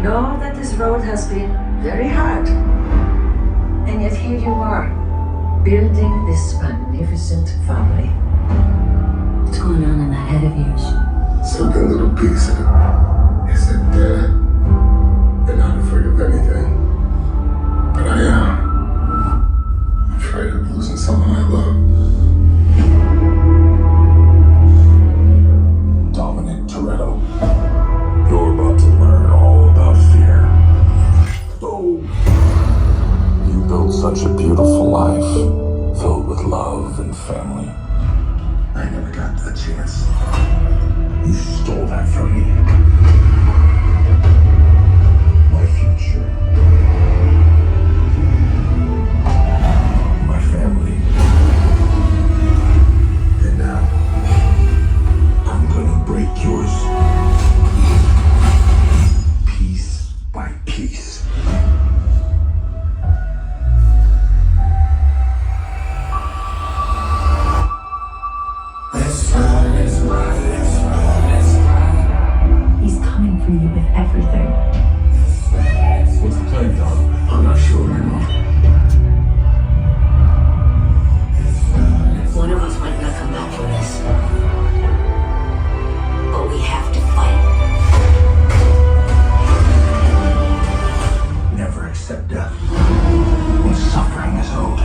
know that this road has been very hard. And yet here you are, building this magnificent family. What's going on in that head of yours? Something little piece of it. He said, Dad, you're not afraid of anything. But I am. I'm afraid of losing someone I love. Dominic Toretto, you're about to learn all about fear. Oh, you built such a beautiful life, filled with love and family. I never got that chance. You stole that from me. My future. My family. And now, I'm gonna break yours. Piece by piece. He's coming for you with everything. What's the plan, Dom? I'm not sure anymore. One of us might not come back from this. But we have to fight. Never accept death when suffering is owed.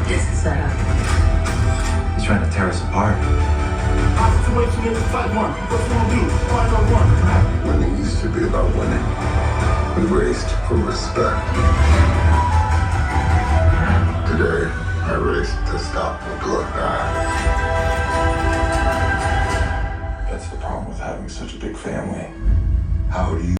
This is set up. He's trying to tear us apart. Winning used to be about winning. We raced for respect. Today, I raced to stop the bloodbath. That's the problem with having such a big family. How do you